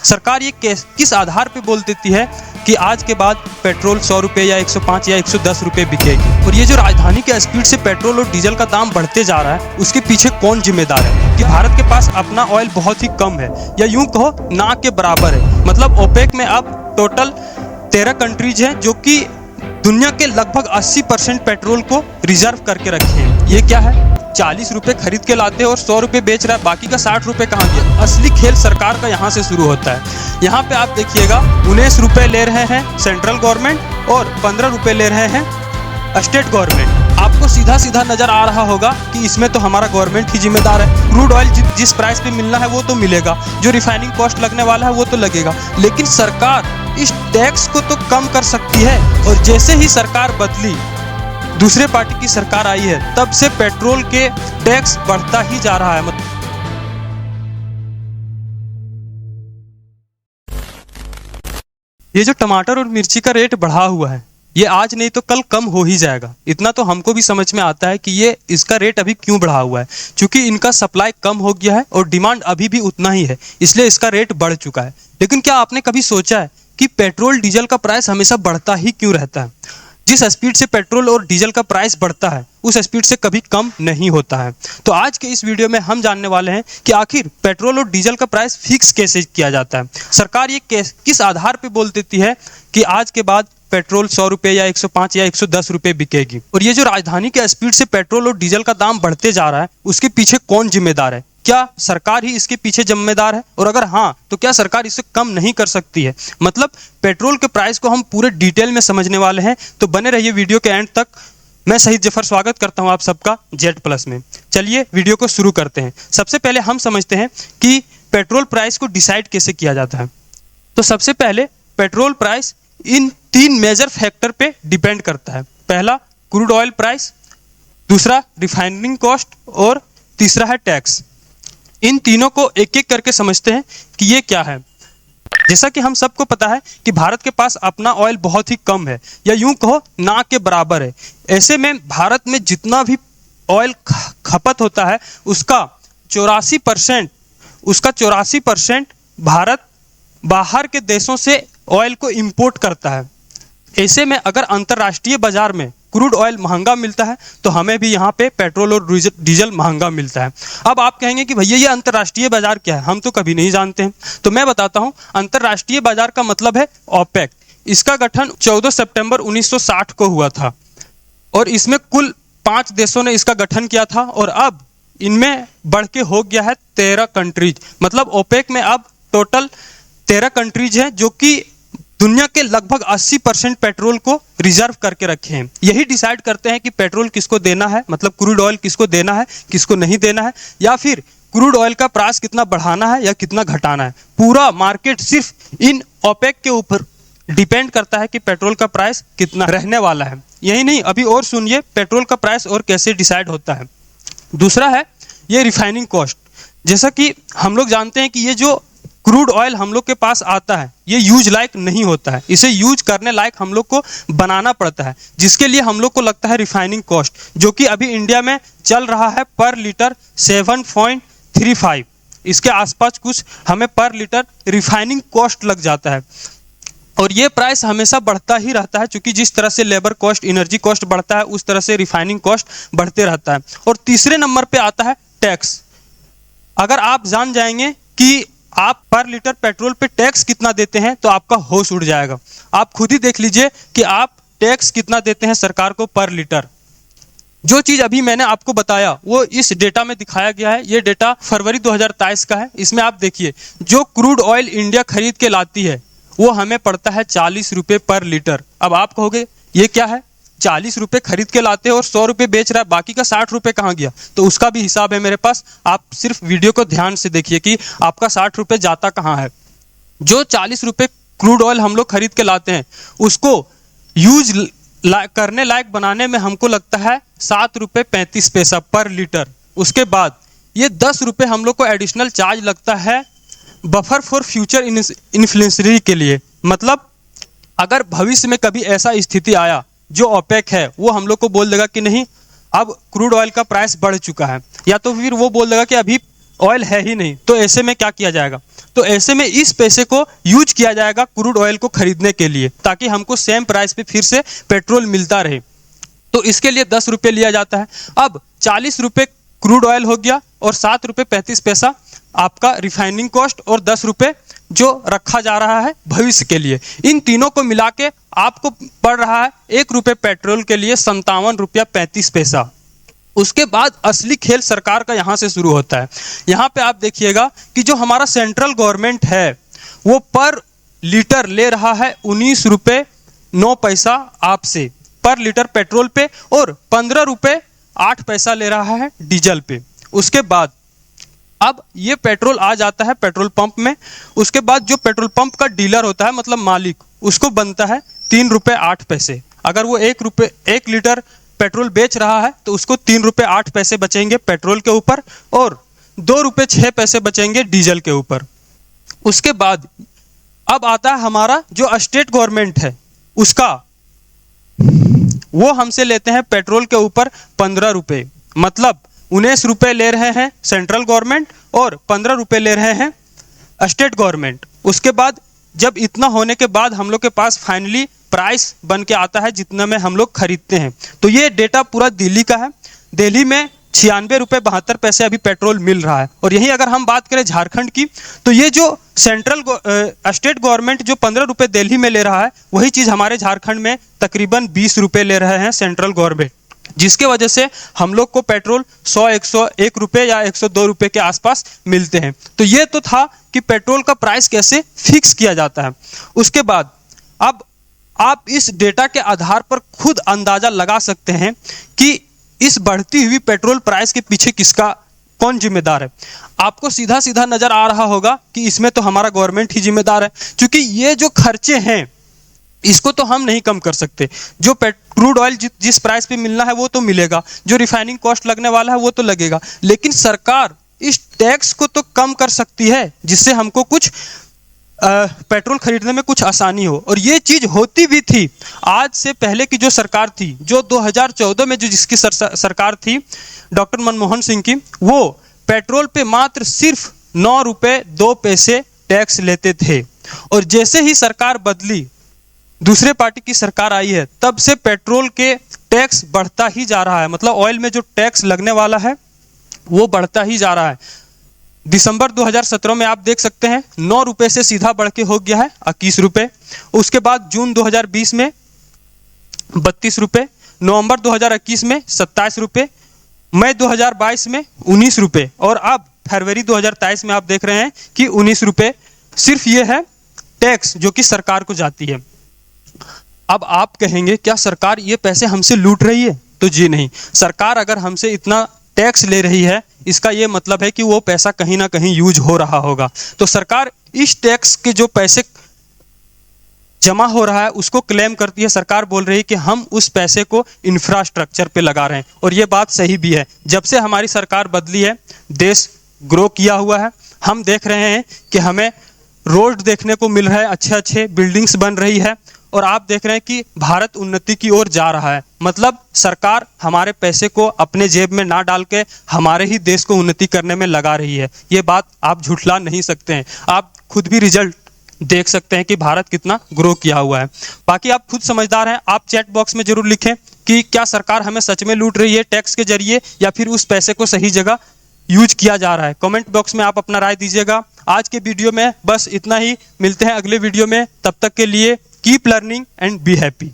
सरकार ये किस आधार पे बोल देती है कि आज के बाद पेट्रोल 100 रुपये या 105 या 110 रुपये बिकेगी। और ये जो राजधानी के स्पीड से पेट्रोल और डीजल का दाम बढ़ते जा रहा है, उसके पीछे कौन जिम्मेदार है? कि भारत के पास अपना ऑयल बहुत ही कम है, या यूं कहो ना के बराबर है। मतलब ओपेक में अब टोटल 13 कंट्रीज हैं जो कि दुनिया के लगभग 80% पेट्रोल को रिजर्व करके रखे हैं। ये क्या है? 40 रुपये खरीद के लाते हैं और 100 रुपये बेच रहा है, बाकी का 60 रुपये कहाँ गया? असली खेल सरकार का यहाँ से शुरू होता है। यहाँ पे आप देखिएगा 19 रुपये ले रहे हैं सेंट्रल गवर्नमेंट और 15 रुपये ले रहे हैं स्टेट गवर्नमेंट। आपको सीधा सीधा नजर आ रहा होगा कि इसमें तो हमारा गवर्नमेंट ही जिम्मेदार है। क्रूड ऑयल जिस प्राइस पे मिलना है वो तो मिलेगा, जो रिफाइनिंग कॉस्ट लगने वाला है वो तो लगेगा, लेकिन सरकार इस टैक्स को तो कम कर सकती है। और जैसे ही सरकार बदली, दूसरे पार्टी की सरकार आई है, तब से पेट्रोल के टैक्स बढ़ता ही जा रहा है। ये जो टमाटर और मिर्ची का रेट बढ़ा हुआ है, ये आज नहीं तो कल कम हो ही जाएगा। इतना तो हमको भी समझ में आता है कि ये इसका रेट अभी क्यों बढ़ा हुआ है, क्योंकि इनका सप्लाई कम हो गया है और डिमांड अभी भी उतना ही है, इसलिए इसका रेट बढ़ चुका है। लेकिन क्या आपने कभी सोचा है कि पेट्रोल डीजल का प्राइस हमेशा बढ़ता ही क्यों रहता है? जिस स्पीड से पेट्रोल और डीजल का प्राइस बढ़ता है, उस स्पीड से कभी कम नहीं होता है। तो आज के इस वीडियो में हम जानने वाले हैं कि आखिर पेट्रोल और डीजल का प्राइस फिक्स कैसे किया जाता है। सरकार ये किस आधार पे बोल देती है कि आज के बाद पेट्रोल 100 रुपये या 105 या 110 रुपये बिकेगी। और ये जो राजधानी के स्पीड से पेट्रोल और डीजल का दाम बढ़ते जा रहा है, उसके पीछे कौन जिम्मेदार है? क्या सरकार ही इसके पीछे जिम्मेदार है? और अगर हाँ, तो क्या सरकार इसे कम नहीं कर सकती है? मतलब पेट्रोल के प्राइस को हम पूरे डिटेल में समझने वाले हैं, तो बने रहिए वीडियो के एंड तक। मैं शहीद जफर स्वागत करता हूं आप सबका Z+ में। चलिए वीडियो को शुरू करते हैं। सबसे पहले हम समझते हैं कि पेट्रोल प्राइस को डिसाइड कैसे किया जाता है। तो सबसे पहले petrol price in 3 major factor पे डिपेंड करता है। पहला क्रूड ऑयल प्राइस, दूसरा रिफाइनिंग कॉस्ट और तीसरा है टैक्स। इन तीनों को एक एक करके समझते हैं कि ये क्या है। जैसा कि हम सबको पता है कि भारत के पास अपना ऑयल बहुत ही कम है, या यूं कहो ना के बराबर है। ऐसे में भारत में जितना भी ऑयल खपत होता है, उसका 84% भारत बाहर के देशों से ऑयल को इंपोर्ट करता है। ऐसे में अगर अंतर्राष्ट्रीय बाजार में क्रूड ऑयल महंगा मिलता है, तो हमें भी यहाँ पे पेट्रोल और डीजल महंगा मिलता है। अब आप कहेंगे कि भैया ये अंतर्राष्ट्रीय बाजार क्या है, हम तो कभी नहीं जानते हैं। तो मैं बताता हूँ, अंतर्राष्ट्रीय बाजार का मतलब है ओपेक। इसका गठन 14 सितंबर 1960 को हुआ था और इसमें कुल 5 देशों ने इसका गठन किया था, और अब इनमें बढ़ के हो गया है 13 कंट्रीज। मतलब ओपेक में अब टोटल 13 कंट्रीज हैं जो कि दुनिया के लगभग 80% पेट्रोल को रिजर्व करके रखे हैं। यही डिसाइड करते हैं कि पेट्रोल किसको देना है, मतलब क्रूड ऑयल किसको देना है, किसको नहीं देना है, या फिर क्रूड ऑयल का प्राइस कितना बढ़ाना है या कितना घटाना है। पूरा मार्केट सिर्फ इन ओपेक के ऊपर डिपेंड करता है कि पेट्रोल का प्राइस कितना रहने वाला है। यही नहीं, अभी और सुनिए पेट्रोल का प्राइस और कैसे डिसाइड होता है। दूसरा है ये रिफाइनिंग कॉस्ट। जैसा कि हम लोग जानते हैं कि ये जो क्रूड ऑयल हम लोग के पास आता है, ये यूज लायक नहीं होता है। इसे यूज करने लायक हम लोग को बनाना पड़ता है, जिसके लिए हम लोग को लगता है रिफाइनिंग कॉस्ट, जो कि अभी इंडिया में चल रहा है पर लीटर 7.35। इसके आसपास कुछ हमें पर लीटर रिफाइनिंग कॉस्ट लग जाता है। और ये प्राइस हमेशा बढ़ता ही रहता है, क्योंकि जिस तरह से लेबर कॉस्ट, एनर्जी कॉस्ट बढ़ता है, उस तरह से रिफाइनिंग कॉस्ट बढ़ते रहता है। और तीसरे नंबर पे आता है टैक्स। अगर आप जान जाएंगे कि आप पर लीटर पेट्रोल पे टैक्स कितना देते हैं, तो आपका होश उड़ जाएगा। आप खुद ही देख लीजिए कि आप टैक्स कितना देते हैं सरकार को पर लीटर। जो चीज अभी मैंने आपको बताया वो इस डेटा में दिखाया गया है। ये डेटा फरवरी 2023 का है। इसमें आप देखिए, जो क्रूड ऑयल इंडिया खरीद के लाती है वो हमें पड़ता है 40 रुपये पर लीटर। अब आप कहोगे ये क्या है, 40 रुपये खरीद के लाते हैं और 100 रुपये बेच रहा है, बाकी का 60 रुपये कहाँ गया? तो उसका भी हिसाब है मेरे पास। आप सिर्फ वीडियो को ध्यान से देखिए कि आपका 60 रुपये जाता कहाँ है। जो 40 रुपये क्रूड ऑयल हम लोग खरीद के लाते हैं, उसको यूज करने लायक बनाने में हमको लगता है 7 रुपये 35 पैसा पर लीटर। उसके बाद ये 10 रुपये हम लोग को एडिशनल चार्ज लगता है बफर फॉर फ्यूचर इन्फ्लेशनरी के लिए। मतलब अगर भविष्य में कभी ऐसा स्थिति आया, जो ओपेक है वो हम लोग को बोल देगा कि नहीं अब क्रूड ऑयल का प्राइस बढ़ चुका है, या तो फिर वो बोल देगा कि अभी ऑयल है ही नहीं, तो ऐसे में क्या किया जाएगा? तो ऐसे में इस पैसे को यूज किया जाएगा क्रूड ऑयल को खरीदने के लिए, ताकि हमको सेम प्राइस पे फिर से पेट्रोल मिलता रहे। तो इसके लिए 10 रुपये लिया जाता है। अब 40 रुपये क्रूड ऑयल हो गया और 7 रुपये 35 पैसा आपका रिफाइनिंग कॉस्ट और 10 रुपये जो रखा जा रहा है भविष्य के लिए। इन तीनों को मिला के आपको पड़ रहा है 1 रुपये पेट्रोल के लिए 57 रुपया 35 पैसा। उसके बाद असली खेल सरकार का यहाँ से शुरू होता है। यहाँ पे आप देखिएगा कि जो हमारा सेंट्रल गवर्नमेंट है वो पर लीटर ले रहा है 19 रुपये 9 पैसा आपसे पर लीटर पेट्रोल पे, और 15 रुपये 8 पैसा ले रहा है डीजल पे। उसके बाद अब ये पेट्रोल आ जाता है पेट्रोल पंप में। उसके बाद जो पेट्रोल पंप का डीलर होता है, मतलब मालिक, उसको बनता है 3 रुपये 8 पैसे। अगर वो 1 लीटर पेट्रोल बेच रहा है तो उसको 3 रुपये 8 पैसे बचेंगे पेट्रोल के ऊपर और 2 रुपये 6 पैसे बचेंगे डीजल के ऊपर। उसके बाद अब आता है हमारा जो स्टेट गवर्नमेंट है उसका, वो हमसे लेते हैं पेट्रोल के ऊपर 15 रुपये, मतलब 19 रुपये ले रहे हैं सेंट्रल गवर्नमेंट और 15 रुपये ले रहे हैं स्टेट गवर्नमेंट। उसके बाद जब इतना होने के बाद हम लोग के पास फाइनली प्राइस बन के आता है जितना में हम लोग खरीदते हैं। तो ये डेटा पूरा दिल्ली का है। दिल्ली में 96 रुपये 72 पैसे अभी पेट्रोल मिल रहा है। और यही अगर हम बात करें झारखंड की, तो ये जो स्टेट गवर्नमेंट जो 15 रुपये दिल्ली में ले रहा है, वही चीज़ हमारे झारखंड में तकरीबन 20 रुपये ले रहे हैं सेंट्रल गवर्नमेंट, जिसके वजह से हम लोग को पेट्रोल 101 रुपये या 102 रुपये के आसपास मिलते हैं। तो ये तो था कि पेट्रोल का प्राइस कैसे फिक्स किया जाता है। उसके बाद अब आप इस डेटा के आधार पर खुद अंदाजा लगा सकते हैं कि इस बढ़ती हुई पेट्रोल प्राइस के पीछे कौन जिम्मेदार है। आपको सीधा सीधा नजर आ रहा होगा कि इसमें तो हमारा गवर्नमेंट ही जिम्मेदार है, क्योंकि ये जो खर्चे हैं इसको तो हम नहीं कम कर सकते। जो क्रूड ऑयल जिस प्राइस पे मिलना है वो तो मिलेगा, जो रिफाइनिंग कॉस्ट लगने वाला है वो तो लगेगा, लेकिन सरकार इस टैक्स को तो कम कर सकती है जिससे हमको कुछ पेट्रोल खरीदने में कुछ आसानी हो। और ये चीज होती भी थी आज से पहले की जो सरकार थी, जो 2014 में जो जिसकी सरकार थी डॉक्टर मनमोहन सिंह की, वो पेट्रोल पे मात्र सिर्फ 9 रुपये 2 पैसे टैक्स लेते थे। और जैसे ही सरकार बदली, दूसरे पार्टी की सरकार आई है, तब से पेट्रोल के टैक्स बढ़ता ही जा रहा है। मतलब ऑयल में जो टैक्स लगने वाला है वो बढ़ता ही जा रहा है। दिसंबर 2017 में आप देख सकते हैं 9 रुपये से सीधा बढ़ के हो गया है 21 रुपये। उसके बाद जून 2020 में 32 रुपये, नवंबर 2021 में 27 रुपये, मई 2022 में 19 रुपये और अब फरवरी 2023 में आप देख रहे हैं कि 19 रुपये। सिर्फ ये है टैक्स जो कि सरकार को जाती है। अब आप कहेंगे क्या सरकार ये पैसे हमसे लूट रही है? तो जी नहीं। सरकार अगर हमसे इतना टैक्स ले रही है, इसका ये मतलब है कि वो पैसा कहीं ना कहीं यूज हो रहा होगा। तो सरकार इस टैक्स के जो पैसे जमा हो रहा है उसको क्लेम करती है। सरकार बोल रही है कि हम उस पैसे को इंफ्रास्ट्रक्चर पे लगा रहे हैं, और ये बात सही भी है। जब से हमारी सरकार बदली है, देश ग्रो किया हुआ है। हम देख रहे हैं कि हमें रोड देखने को मिल रहा है, अच्छे अच्छे बिल्डिंग्स बन रही है, और आप देख रहे हैं कि भारत उन्नति की ओर जा रहा है। मतलब सरकार हमारे पैसे को अपने जेब में ना डाल के हमारे ही देश को उन्नति करने में लगा रही है। ये बात आप झुठला नहीं सकते हैं। आप खुद भी रिजल्ट देख सकते हैं कि भारत कितना ग्रो किया हुआ है। बाकी आप खुद समझदार हैं। आप चैट बॉक्स में जरूर लिखें कि क्या सरकार हमें सच में लूट रही है टैक्स के जरिए, या फिर उस पैसे को सही जगह यूज किया जा रहा है। कमेंट बॉक्स में आप अपना राय दीजिएगा। आज के वीडियो में बस इतना ही। मिलते हैं अगले वीडियो में। तब तक के लिए keep learning and be happy.